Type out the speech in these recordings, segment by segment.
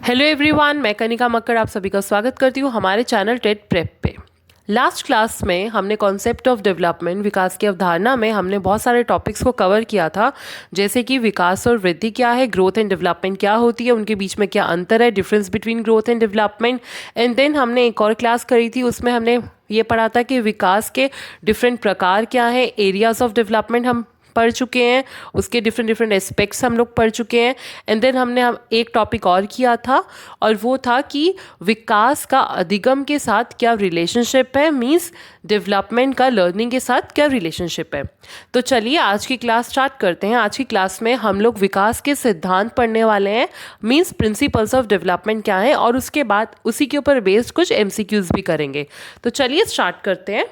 Hello everyone, मैं कनिका मक्कड़ आप सभी का स्वागत करती हूँ हमारे चैनल टेट प्रेप पे। लास्ट क्लास में हमने कॉन्सेप्ट ऑफ डेवलपमेंट, विकास की अवधारणा में हमने बहुत सारे टॉपिक्स को कवर किया था, जैसे कि विकास और वृद्धि क्या है, ग्रोथ एंड डेवलपमेंट क्या होती है, उनके बीच में क्या अंतर है, difference between growth and development. And then हमने एक और क्लास करी थी, उसमें हमने ये पढ़ा था कि विकास के डिफरेंट प्रकार क्या हैं, एरियाज ऑफ डेवलपमेंट हम पढ़ चुके हैं, उसके डिफरेंट डिफरेंट एस्पेक्ट्स हम लोग पढ़ चुके हैं। एंड देन हमने एक टॉपिक और किया था, और वो था कि विकास का अधिगम के साथ क्या रिलेशनशिप है, मींस डेवलपमेंट का लर्निंग के साथ क्या रिलेशनशिप है। तो चलिए आज की क्लास स्टार्ट करते हैं। आज की क्लास में हम लोग विकास के सिद्धांत पढ़ने वाले हैं, मींस प्रिंसिपल्स ऑफ डेवलपमेंट क्या है, और उसके बाद उसी के ऊपर बेस्ड कुछ एमसीक्यूज भी करेंगे। तो चलिए स्टार्ट करते हैं।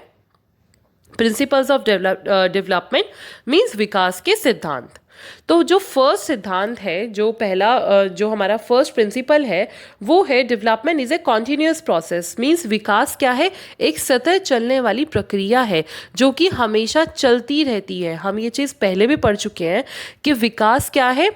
प्रिंसिपल्स ऑफ डेवलपमेंट मीन्स विकास के सिद्धांत। तो जो फर्स्ट सिद्धांत है, जो पहला जो हमारा फर्स्ट प्रिंसिपल है, वो है development is a continuous process. Means विकास क्या है, एक सतत चलने वाली प्रक्रिया है जो कि हमेशा चलती रहती है। हम ये चीज़ पहले भी पढ़ चुके हैं कि विकास क्या है,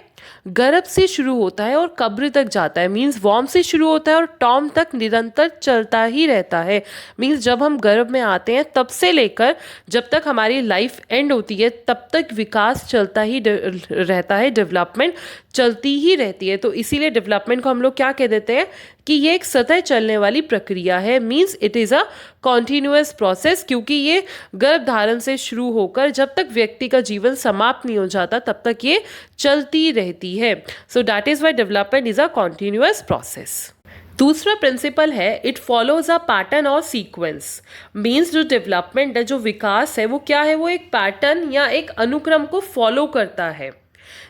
गर्भ से शुरू होता है और कब्र तक जाता है। मीन्स वॉर्म से शुरू होता है और टॉम तक निरंतर चलता ही रहता है। मीन्स जब हम गर्भ में आते हैं तब से लेकर जब तक हमारी लाइफ एंड होती है तब तक विकास चलता ही रहता है, डेवलपमेंट चलती ही रहती है। तो इसीलिए डेवलपमेंट को हम लोग क्या कह देते हैं कि ये एक सतत चलने वाली प्रक्रिया है। Means it is a continuous process, क्योंकि ये गर्भ धारण से शुरू होकर जब तक व्यक्ति का जीवन समाप्त नहीं हो जाता तब तक ये चलती रहती है। So that is why development is a continuous process. दूसरा प्रिंसिपल है इट फॉलोज अ पैटर्न और सीक्वेंस। मीन्स जो डेवलपमेंट है, जो विकास है, वो क्या है, वो एक पैटर्न या एक अनुक्रम को फॉलो करता है।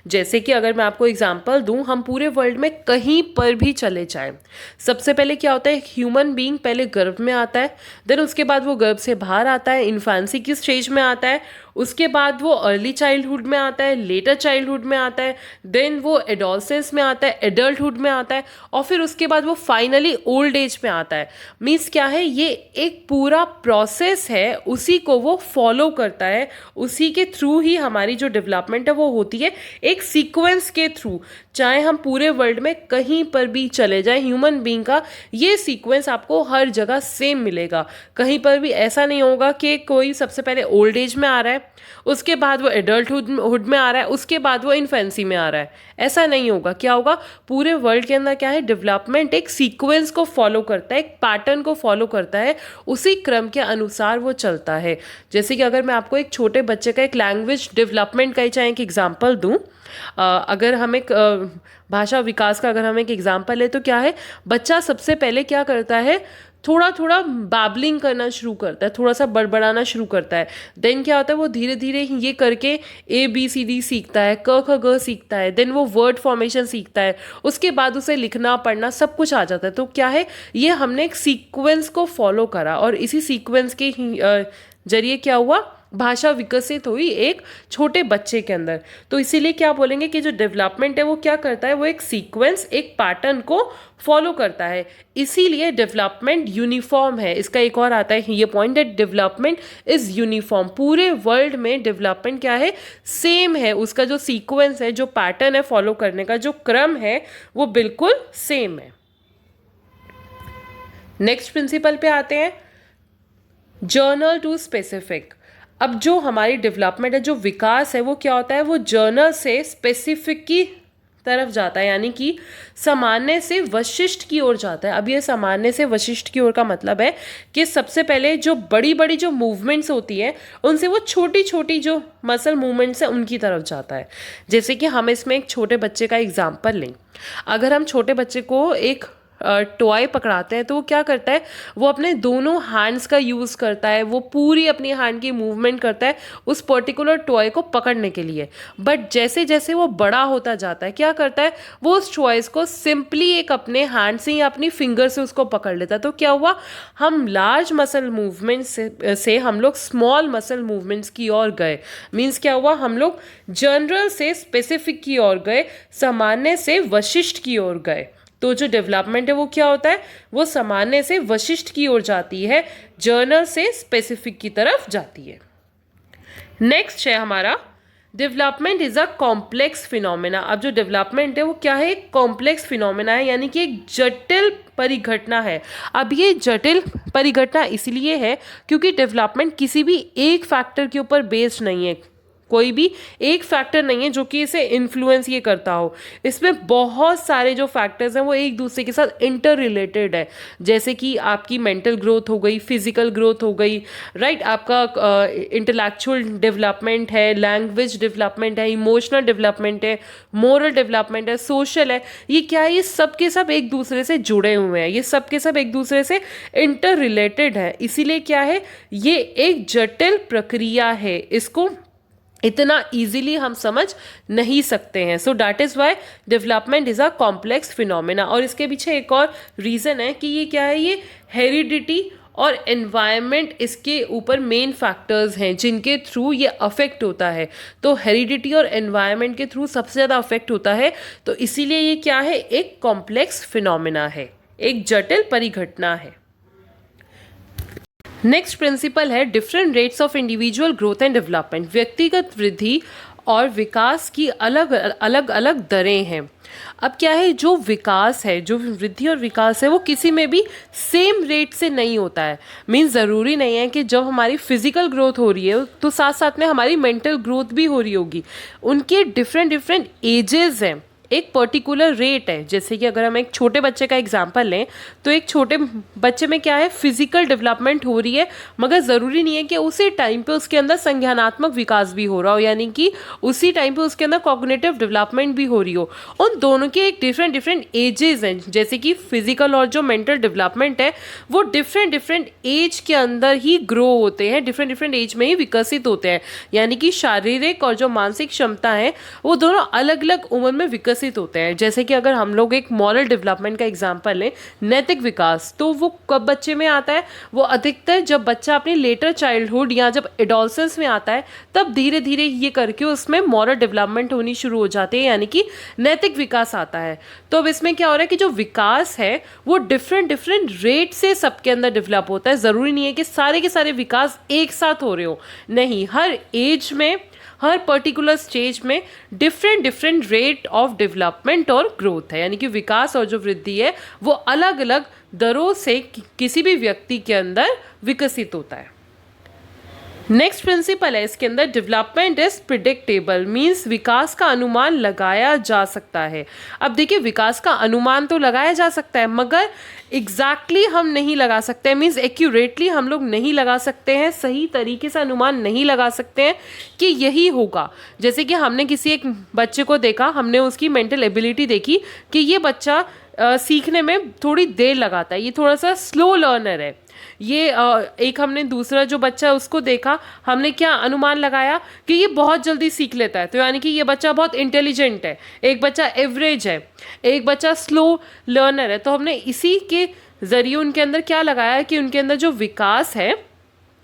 जैसे कि अगर मैं आपको एग्जांपल दूं, हम पूरे वर्ल्ड में कहीं पर भी चले जाएं, सबसे पहले क्या होता है, ह्यूमन बीइंग पहले गर्भ में आता है, देन उसके बाद वो गर्भ से बाहर आता है, इन्फेंसी की स्टेज में आता है, उसके बाद वो अर्ली चाइल्डहुड में आता है, लेटर चाइल्डहुड में आता है, देन वो एडोलसेंस में आता है, एडल्टहुड में आता है, और फिर उसके बाद वो फाइनली ओल्ड एज में आता है। मीन्स क्या है, ये एक पूरा प्रोसेस है, उसी को वो फॉलो करता है, उसी के थ्रू ही हमारी जो डेवलपमेंट है वो होती है, एक सीक्वेंस के थ्रू। चाहे हम पूरे वर्ल्ड में कहीं पर भी चले जाएं, ह्यूमन बीइंग का ये सीक्वेंस आपको हर जगह सेम मिलेगा। कहीं पर भी ऐसा नहीं होगा कि कोई सबसे पहले ओल्ड एज में आ रहा है, उसके बाद वो एडल्टहुड में आ रहा है, उसके बाद वो इन्फेंसी में आ रहा है। ऐसा नहीं होगा। क्या होगा, पूरे वर्ल्ड के अंदर क्या है, डेवलपमेंट एक सीक्वेंस को फॉलो करता है, एक पैटर्न को फॉलो करता है, उसी क्रम के अनुसार वो चलता है। जैसे कि अगर मैं आपको एक छोटे बच्चे का एक लैंग्वेज डेवलपमेंट का ही चाहे एक एग्जाम्पल दूँ, अगर हम एक भाषा विकास का अगर हम एक एग्जाम्पल ले, तो क्या है, बच्चा सबसे पहले क्या करता है, थोड़ा थोड़ा बैबलिंग करना शुरू करता है, थोड़ा सा बड़बड़ाना शुरू करता है। देन क्या होता है, वो धीरे धीरे ये करके ABCD सीखता है, क ख ग सीखता है, देन वो वर्ड फॉर्मेशन सीखता है, उसके बाद उसे लिखना पढ़ना सब कुछ आ जाता है। तो क्या है, ये हमने एक सीक्वेंस को फॉलो करा, और इसी सीक्वेंस के जरिए क्या हुआ, भाषा विकसित हुई एक छोटे बच्चे के अंदर। तो इसीलिए क्या बोलेंगे कि जो डेवलपमेंट है वो क्या करता है, वो एक सीक्वेंस, एक पैटर्न को फॉलो करता है। इसीलिए डेवलपमेंट यूनिफॉर्म है। इसका एक और आता है ये point that development is uniform. पूरे वर्ल्ड में डेवलपमेंट क्या है, सेम है। उसका जो सीक्वेंस है, जो पैटर्न है फॉलो करने का, जो क्रम है, वो बिल्कुल सेम है। नेक्स्ट प्रिंसिपल पे आते हैं, जर्नल टू स्पेसिफिक। अब जो हमारी डेवलपमेंट है, जो विकास है, वो क्या होता है, वो जर्नल से स्पेसिफिक की तरफ जाता है, यानी कि सामान्य से वशिष्ठ की ओर जाता है। अब ये सामान्य से वशिष्ठ की ओर का मतलब है कि सबसे पहले जो बड़ी बड़ी जो मूवमेंट्स होती है, उनसे वो छोटी छोटी जो मसल मूवमेंट्स है उनकी तरफ जाता है। जैसे कि हम इसमें एक छोटे बच्चे का एग्जाम्पल लें। अगर हम छोटे बच्चे को एक टॉय पकड़ाते हैं, तो वो क्या करता है, वो अपने दोनों हैंड्स का यूज़ करता है, वो पूरी अपनी हैंड की मूवमेंट करता है उस पर्टिकुलर टॉय को पकड़ने के लिए। बट जैसे जैसे वो बड़ा होता जाता है, क्या करता है, वो उस टॉयज को सिंपली एक अपने हैंड से या अपनी फिंगर से उसको पकड़ लेता है। तो क्या हुआ, हम लार्ज मसल मूवमेंट से हम लोग स्मॉल मसल मूवमेंट्स की ओर गए। मीन्स क्या हुआ, हम लोग जनरल से स्पेसिफिक की ओर गए, सामान्य से वशिष्ठ की ओर गए। तो जो डेवलपमेंट है वो क्या होता है, वो सामान्य से वशिष्ठ की ओर जाती है, जर्नल से स्पेसिफिक की तरफ जाती है। नेक्स्ट है हमारा development is a complex phenomena. अब जो डेवलपमेंट है वो क्या है, एक कॉम्प्लेक्स फिनोमेना है, यानी कि एक जटिल परिघटना है। अब ये जटिल परिघटना इसलिए है क्योंकि डेवलपमेंट किसी भी एक फैक्टर के ऊपर बेस्ड नहीं है, कोई भी एक फैक्टर नहीं है जो कि इसे इन्फ्लुएंस ये करता हो। इसमें बहुत सारे जो फैक्टर्स हैं वो एक दूसरे के साथ इंटर रिलेटेड है, जैसे कि आपकी मेंटल ग्रोथ हो गई, फिजिकल ग्रोथ हो गई, राइट, आपका इंटेलेक्चुअल डेवलपमेंट है, लैंग्वेज डेवलपमेंट है, इमोशनल डेवलपमेंट है, मोरल डेवलपमेंट है, सोशल है। ये क्या है, ये सब के सब एक दूसरे से जुड़े हुए हैं, ये सब के सब एक दूसरे से इंटर रिलेटेड है। इसीलिए क्या है, ये एक जटिल प्रक्रिया है, इसको इतना इजीली हम समझ नहीं सकते हैं। So that is why development is a complex phenomena. और इसके पीछे एक और रीज़न है कि ये क्या है, ये हेरिडिटी और एनवायरनमेंट इसके ऊपर मेन फैक्टर्स हैं जिनके थ्रू ये अफेक्ट होता है। तो हेरिडिटी और एनवायरनमेंट के थ्रू सबसे ज़्यादा अफेक्ट होता है, तो इसीलिए ये क्या है, एक कॉम्प्लेक्स फिनोमेना है, एक जटिल परिघटना है। नेक्स्ट प्रिंसिपल है different rates of individual growth and development. व्यक्तिगत वृद्धि और विकास की अलग अलग अलग दरें हैं। अब क्या है, जो विकास है, जो वृद्धि और विकास है, वो किसी में भी सेम रेट से नहीं होता है। मीन्स ज़रूरी नहीं है कि जब हमारी फिजिकल ग्रोथ हो रही है तो साथ साथ में हमारी मेंटल ग्रोथ भी हो रही होगी। उनके डिफरेंट डिफरेंट एजेस हैं, एक पर्टिकुलर रेट है। जैसे कि अगर हम एक छोटे बच्चे का एग्जांपल लें तो एक छोटे बच्चे में क्या है, फिजिकल डेवलपमेंट हो रही है, मगर ज़रूरी नहीं है कि उसी टाइम पे उसके अंदर संज्ञानात्मक विकास भी हो रहा हो, यानी कि उसी टाइम पे उसके अंदर कॉग्निटिव डेवलपमेंट भी हो रही हो। उन दोनों के एक डिफरेंट डिफरेंट एजेस हैं। जैसे कि फिजिकल और जो मेंटल डेवलपमेंट है वो डिफरेंट डिफरेंट एज के अंदर ही ग्रो होते हैं, डिफरेंट डिफरेंट एज में ही विकसित होते हैं। यानी कि शारीरिक और जो मानसिक क्षमता है वो दोनों अलग अलग उम्र में विकसित होते हैं। जैसे कि अगर हम लोग एक मॉरल डेवलपमेंट का एग्जांपल लें, नैतिक विकास, तो वो कब बच्चे में आता है, वो अधिकतर जब बच्चा अपनी लेटर चाइल्डहुड या जब एडोलसेंस में आता है, तब धीरे धीरे ये करके उसमें मॉरल डेवलपमेंट होनी शुरू हो जाती है, यानी कि नैतिक विकास आता है। तो अब इसमें क्या हो रहा है कि जो विकास है वो डिफरेंट डिफरेंट रेट से सबके अंदर डेवलप होता है। ज़रूरी नहीं है कि सारे के सारे विकास एक साथ हो रहे हो, नहीं, हर एज में, हर पर्टिकुलर स्टेज में different different rate of development और ग्रोथ है, यानी कि विकास और जो वृद्धि है वो अलग अलग दरों से किसी भी व्यक्ति के अंदर विकसित होता है। नेक्स्ट प्रिंसिपल है इसके अंदर, डेवलपमेंट इज प्रिडिक्टेबल, मीन्स विकास का अनुमान लगाया जा सकता है। अब देखिए, विकास का अनुमान तो लगाया जा सकता है मगर एग्जैक्टली हम नहीं लगा सकते, मीन्स एक्यूरेटली हम लोग नहीं लगा सकते हैं, सही तरीके से अनुमान नहीं लगा सकते हैं कि यही होगा। जैसे कि हमने किसी एक बच्चे को देखा, हमने उसकी मेंटल एबिलिटी देखी कि ये बच्चा सीखने में थोड़ी देर लगाता है, ये थोड़ा सा स्लो लर्नर है। ये एक हमने दूसरा जो बच्चा है उसको देखा, हमने क्या अनुमान लगाया कि ये बहुत जल्दी सीख लेता है, तो यानी कि ये बच्चा बहुत इंटेलिजेंट है। एक बच्चा एवरेज है, एक बच्चा स्लो लर्नर है। तो हमने इसी के ज़रिए उनके अंदर क्या लगाया कि उनके अंदर जो विकास है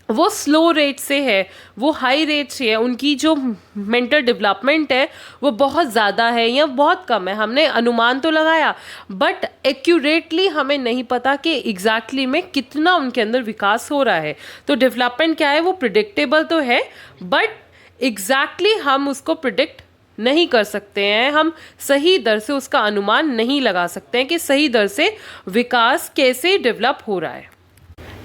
वो स्लो रेट से है, वो हाई रेट से है, उनकी जो मेंटल डेवलपमेंट है वो बहुत ज़्यादा है या बहुत कम है। हमने अनुमान तो लगाया बट एक्यूरेटली हमें नहीं पता कि एग्जैक्टली में कितना उनके अंदर विकास हो रहा है। तो डेवलपमेंट क्या है, वो प्रिडिक्टेबल तो है बट एग्जैक्टली हम उसको प्रिडिक्ट नहीं कर सकते हैं, हम सही दर से उसका अनुमान नहीं लगा सकते हैं कि सही दर से विकास कैसे डेवलप हो रहा है।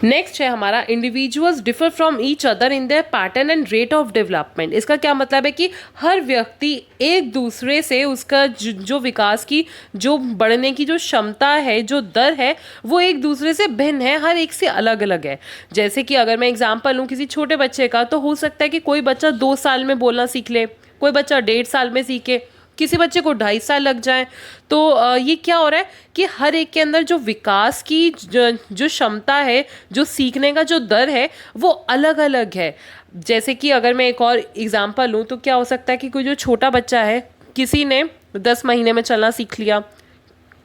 नेक्स्ट है हमारा, individuals differ from each other in their pattern and rate of development. इसका क्या मतलब है कि हर व्यक्ति एक दूसरे से उसका जो विकास की, जो बढ़ने की जो क्षमता है, जो दर है, वो एक दूसरे से भिन्न है, हर एक से अलग अलग है। जैसे कि अगर मैं एग्जांपल लूँ किसी छोटे बच्चे का, तो हो सकता है कि कोई बच्चा 2 साल में बोलना सीख ले, कोई बच्चा 1.5 साल में सीखे, किसी बच्चे को 2.5 साल लग जाए। तो ये क्या हो रहा है कि हर एक के अंदर जो विकास की जो क्षमता है, जो सीखने का जो दर है, वो अलग अलग है। जैसे कि अगर मैं एक और एग्जांपल लूँ तो क्या हो सकता है कि कोई जो छोटा बच्चा है, किसी ने 10 महीने में चलना सीख लिया,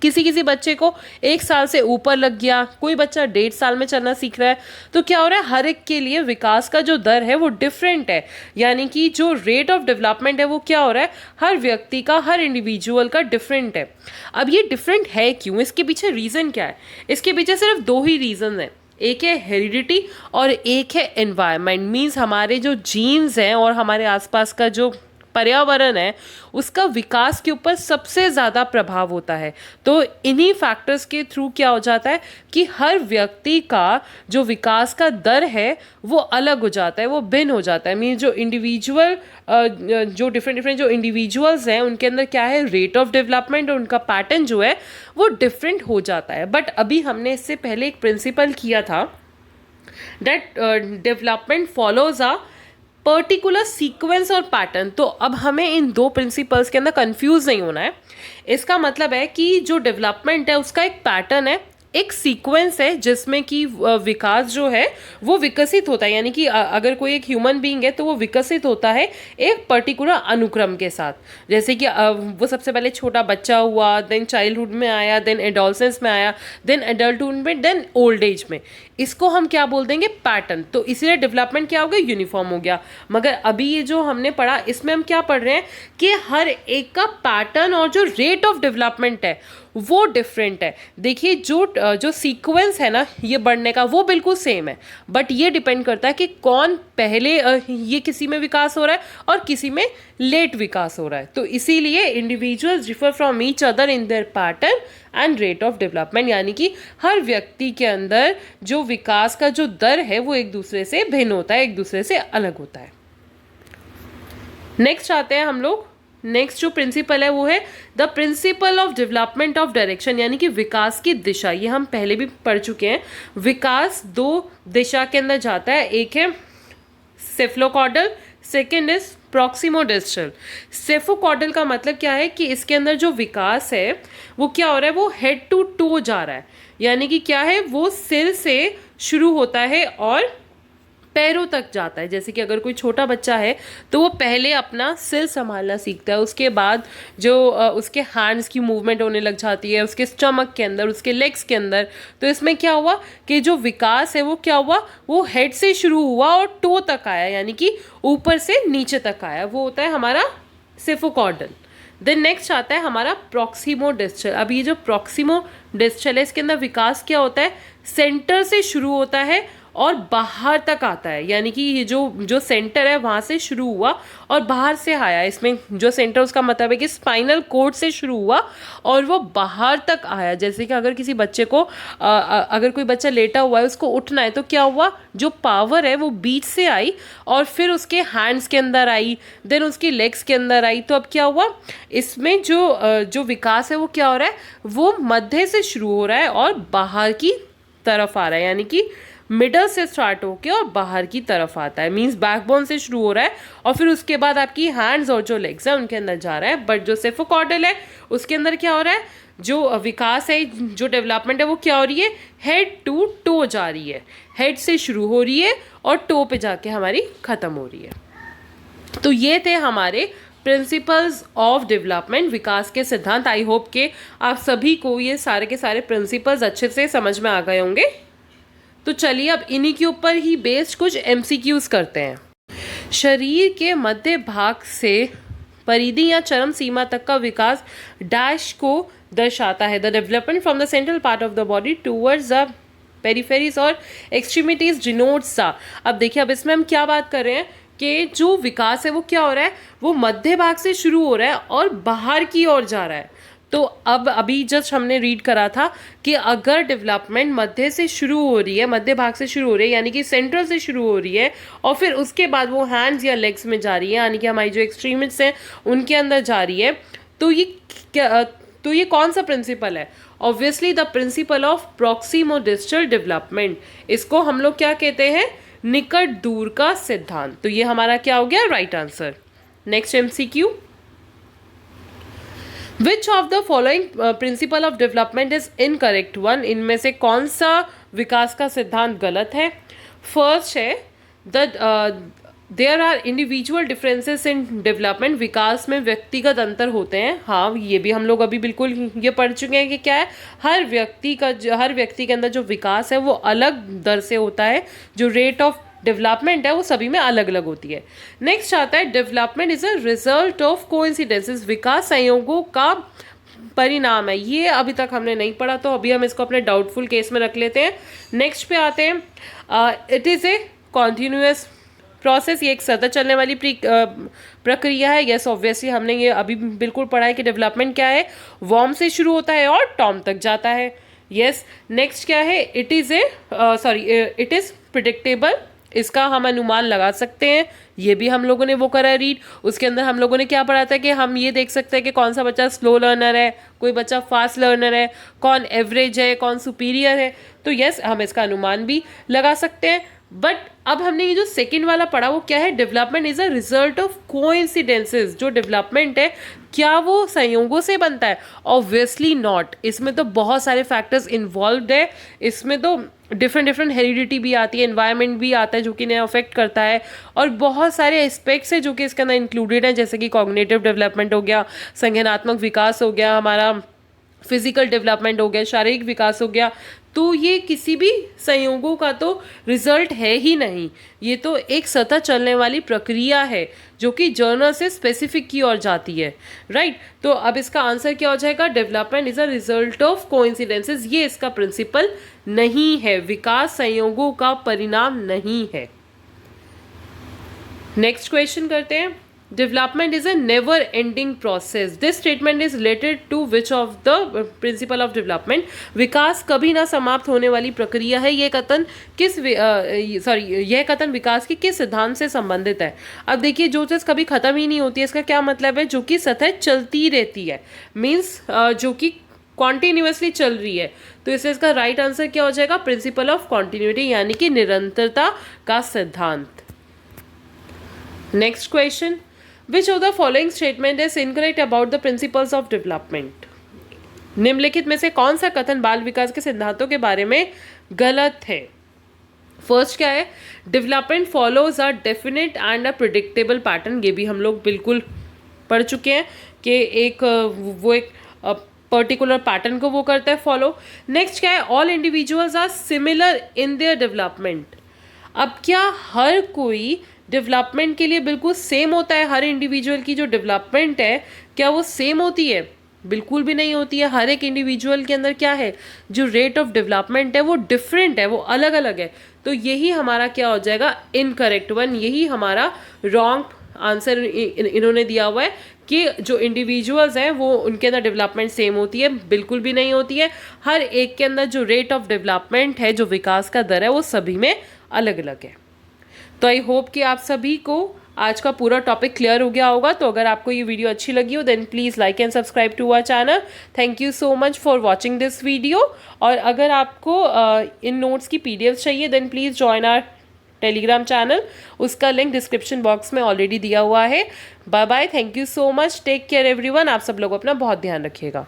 किसी बच्चे को 1 साल से ऊपर लग गया, कोई बच्चा 1.5 साल में चलना सीख रहा है। तो क्या हो रहा है, हर एक के लिए विकास का जो दर है वो डिफरेंट है, यानी कि जो रेट ऑफ डेवलपमेंट है वो क्या हो रहा है, हर व्यक्ति का, हर इंडिविजुअल का डिफरेंट है। अब ये डिफरेंट है क्यों, इसके पीछे रीज़न क्या है? इसके पीछे सिर्फ 2 ही रीज़न है, एक है हेरिडिटी और एक है एनवायरनमेंट। मीन्स हमारे जो जीन्स हैं और हमारे आसपास का जो पर्यावरण है उसका विकास के ऊपर सबसे ज़्यादा प्रभाव होता है। तो इन्हीं फैक्टर्स के थ्रू क्या हो जाता है कि हर व्यक्ति का जो विकास का दर है वो अलग हो जाता है, वो भिन्न हो जाता है। मीन जो इंडिविजुअल जो डिफरेंट जो इंडिविजुअल्स हैं उनके अंदर क्या है, रेट ऑफ डेवलपमेंट और उनका पैटर्न जो है वो डिफरेंट हो जाता है। बट अभी हमने इससे पहले एक प्रिंसिपल किया था that development follows a particular sequence और पैटर्न। तो अब हमें इन दो प्रिंसिपल्स के अंदर कंफ्यूज नहीं होना है। इसका मतलब है कि जो डेवलपमेंट है उसका एक पैटर्न है, एक सीक्वेंस है जिसमें कि विकास जो है वो विकसित होता है। यानी कि अगर कोई एक ह्यूमन बीइंग है तो वो विकसित होता है एक पर्टिकुलर अनुक्रम के साथ। जैसे कि वो सबसे पहले छोटा बच्चा हुआ, देन चाइल्डहुड में आया, देन एडोलसेंस में आया, देन एडल्टहुड में, देन ओल्ड एज में। इसको हम क्या बोल देंगे, पैटर्न। तो इसीलिए डेवलपमेंट क्या हो गया, यूनिफॉर्म हो गया। मगर अभी ये जो हमने पढ़ा इसमें हम क्या पढ़ रहे हैं कि हर एक का पैटर्न और जो रेट ऑफ डेवलपमेंट है वो डिफरेंट है। देखिए जो सीक्वेंस है ना ये बढ़ने का वो बिल्कुल सेम है, बट ये डिपेंड करता है कि कौन पहले ये किसी में विकास हो रहा है और किसी में लेट विकास हो रहा है। तो इसीलिए individuals differ from each other in their pattern and rate of development. यानी कि हर व्यक्ति के अंदर जो विकास का जो दर है वो एक दूसरे से भिन्न होता है, एक दूसरे से अलग होता है। नेक्स्ट आते हैं हम लोग। नेक्स्ट जो प्रिंसिपल है वो है the principle of development of direction, यानी कि विकास की दिशा। ये हम पहले भी पढ़ चुके हैं। विकास दो दिशा के अंदर जाता है, एक है सेफलोकॉर्डल, सेकेंड इज प्रॉक्सिमोडिस्टल। सेफोकॉर्डल का मतलब क्या है कि इसके अंदर जो विकास है वो क्या हो रहा है, वो हेड टू टो जा रहा है। यानी कि क्या है, वो सिर से शुरू होता है और पैरों तक जाता है। जैसे कि अगर कोई छोटा बच्चा है तो वो पहले अपना सिर संभालना सीखता है, उसके बाद जो उसके हैंड्स की मूवमेंट होने लग जाती है, उसके स्टमक के अंदर, उसके लेग्स के अंदर। तो इसमें क्या हुआ कि जो विकास है वो क्या हुआ, वो हेड से शुरू हुआ और टो तक आया, यानी कि ऊपर से नीचे तक आया। वो होता है हमारा सेफोकॉर्डल। देन नेक्स्ट आता है हमारा प्रॉक्सिमोडिस्टल। अब ये जो प्रॉक्सिमोडिस्टल है इसके अंदर विकास क्या होता है, सेंटर से शुरू होता है और बाहर तक आता है। यानी कि ये जो सेंटर है वहाँ से शुरू हुआ और बाहर से आया। इसमें जो सेंटर उसका मतलब है कि स्पाइनल कोड से शुरू हुआ और वो बाहर तक आया। जैसे कि अगर किसी बच्चे को अगर कोई बच्चा लेटा हुआ है उसको उठना है तो क्या हुआ, जो पावर है वो बीच से आई और फिर उसके हैंड्स के अंदर आई, देन उसकी लेग्स के अंदर आई। तो अब क्या हुआ, इसमें जो विकास है वो क्या हो रहा है, वो मध्य से शुरू हो रहा है और बाहर की तरफ आ रहा है। यानी कि मिडल से स्टार्ट होके और बाहर की तरफ आता है। मींस बैकबोन से शुरू हो रहा है और फिर उसके बाद आपकी हैंड्स और जो लेग्स है उनके अंदर जा रहा है। बट जो सेफोकॉर्डल है उसके अंदर क्या हो रहा है, जो विकास है, जो डेवलपमेंट है वो क्या हो रही है, हेड टू टो जा रही है। हेड से शुरू हो रही है और टो पे जाके हमारी खत्म हो रही है। तो ये थे हमारे प्रिंसिपल्स ऑफ डेवलपमेंट, विकास के सिद्धांत। आई होप के आप सभी को ये सारे के सारे प्रिंसिपल्स अच्छे से समझ में आ गए होंगे। तो चलिए अब इन्हीं के ऊपर ही बेस्ड कुछ MCQs करते हैं। शरीर के मध्य भाग से परिधि या चरम सीमा तक का विकास डैश को दर्शाता है। The development from the central part of the body towards the peripheries और एक्सट्रीमिटीज डिनोट्स द। अब देखिए, अब इसमें हम क्या बात कर रहे हैं कि जो विकास है वो क्या हो रहा है, वो मध्य भाग से शुरू हो रहा है और बाहर की ओर जा रहा है। तो अब अभी जस्ट हमने रीड करा था कि अगर डेवलपमेंट मध्य से शुरू हो रही है, मध्य भाग से शुरू हो रही है, यानी कि सेंट्रल से शुरू हो रही है और फिर उसके बाद वो हैंड्स या लेग्स में जा रही है, यानी कि हमारी जो एक्सट्रीमिट्स हैं उनके अंदर जा रही है, तो ये कौन सा प्रिंसिपल है? Obviously the principle of proximodistal development. इसको हम लोग क्या कहते हैं, निकट दूर का सिद्धांत। तो ये हमारा क्या हो गया, right answer. Next MCQ, which of the following principle of development is incorrect one. इनमें से कौन सा विकास का सिद्धांत गलत है? फर्स्ट है there are individual differences in development. विकास में व्यक्तिगत अंतर होते हैं। हाँ, ये भी हम लोग अभी बिल्कुल ये पढ़ चुके हैं कि क्या है, हर व्यक्ति के अंदर जो विकास है वो अलग दर से होता है। जो रेट ऑफ डेवलपमेंट है वो सभी में अलग अलग होती है। नेक्स्ट आता है development is a result of coincidences. विकास संयोगों का परिणाम है। ये अभी तक हमने नहीं पढ़ा, तो अभी हम इसको अपने डाउटफुल केस में रख लेते हैं। नेक्स्ट पे आते हैं, it is a continuous process, ये एक सतत चलने वाली प्रक्रिया है। यस ऑब्वियसली हमने ये अभी बिल्कुल पढ़ा है कि डेवलपमेंट क्या है, वॉर्म से शुरू होता है और टॉम तक जाता है। यस नेक्स्ट क्या है, इट इज़ प्रिडिक्टेबल, इसका हम अनुमान लगा सकते हैं, ये भी हम लोगों ने वो करा है रीड। उसके अंदर हम लोगों ने क्या पढ़ा था कि हम ये देख सकते हैं कि कौन सा बच्चा स्लो लर्नर है, कोई बच्चा फास्ट लर्नर है, कौन एवरेज है, कौन सुपीरियर है। तो यस हम इसका अनुमान भी लगा सकते हैं। बट अब हमने ये जो सेकंड वाला पढ़ा वो क्या है, development is a result of coincidences. जो डेवलपमेंट है क्या वो संयोगों से बनता है? ऑब्वियसली नॉट, इसमें तो बहुत सारे फैक्टर्स इन्वॉल्व है। इसमें तो डिफरेंट हेरिडिटी भी आती है, एनवायरनमेंट भी आता है जो कि इन्हें अफेक्ट करता है, और बहुत सारे एस्पेक्ट्स है जो कि इसके अंदर इंक्लूडेड है, जैसे कि कॉग्निटिव डेवलपमेंट हो गया, संज्ञानात्मक विकास हो गया, हमारा फिजिकल डेवलपमेंट हो गया, शारीरिक विकास हो गया। तो ये किसी भी संयोगों का तो रिजल्ट है ही नहीं, ये तो एक सतत चलने वाली प्रक्रिया है जो कि जर्नल से स्पेसिफिक की ओर जाती है, राइट। तो अब इसका आंसर क्या हो जाएगा, development is a result of coincidences, ये इसका प्रिंसिपल नहीं है, विकास संयोगों का परिणाम नहीं है। नेक्स्ट क्वेश्चन करते हैं, development is a never ending process, this statement is related to which of the principle of development, विकास कभी ना समाप्त होने वाली प्रक्रिया है, यह कथन विकास के किस सिद्धांत से संबंधित है। अब देखिए जो चीज़ कभी खत्म ही नहीं होती है, इसका क्या मतलब है, जो कि सतत चलती रहती है, मीन्स जो कि कॉन्टिन्यूसली चल रही है। तो इसका राइट आंसर क्या हो जाएगा, प्रिंसिपल ऑफ कॉन्टिन्यूटी, यानी कि निरंतरता का सिद्धांत। Next question, which of the following statement is incorrect about the principles of development, निम्नलिखित में से कौन सा कथन बाल विकास के सिद्धांतों के बारे में गलत है। फर्स्ट क्या है, development follows a definite and a predictable pattern, ये भी हम लोग बिल्कुल पढ़ चुके हैं कि एक पर्टिकुलर पैटर्न को वो करता है फॉलो। नेक्स्ट क्या है, all individuals are similar in their development, अब क्या हर कोई डेवलपमेंट के लिए बिल्कुल सेम होता है, हर इंडिविजुअल की जो डेवलपमेंट है क्या वो सेम होती है, बिल्कुल भी नहीं होती है। हर एक इंडिविजुअल के अंदर क्या है, जो रेट ऑफ डेवलपमेंट है वो डिफरेंट है, वो अलग अलग है। तो यही हमारा क्या हो जाएगा, इनकरेक्ट वन, यही हमारा रॉन्ग आंसर इन्होंने दिया हुआ है कि जो इंडिविजुअल्स हैं वो उनके अंदर डेवलपमेंट सेम होती है, बिल्कुल भी नहीं होती है। हर एक के अंदर जो रेट ऑफ डेवलपमेंट है, जो विकास का दर है, वो सभी में अलग अलग है। तो आई होप कि आप सभी को आज का पूरा टॉपिक क्लियर हो गया होगा। तो अगर आपको ये वीडियो अच्छी लगी हो then please like and subscribe to our channel. Thank you so much for watching this video. और अगर आपको इन नोट्स की पीडीएफ चाहिए then please join our Telegram channel, उसका लिंक डिस्क्रिप्शन बॉक्स में ऑलरेडी दिया हुआ है। Bye bye, thank you so much, take care everyone. आप सब लोग अपना बहुत ध्यान रखिएगा।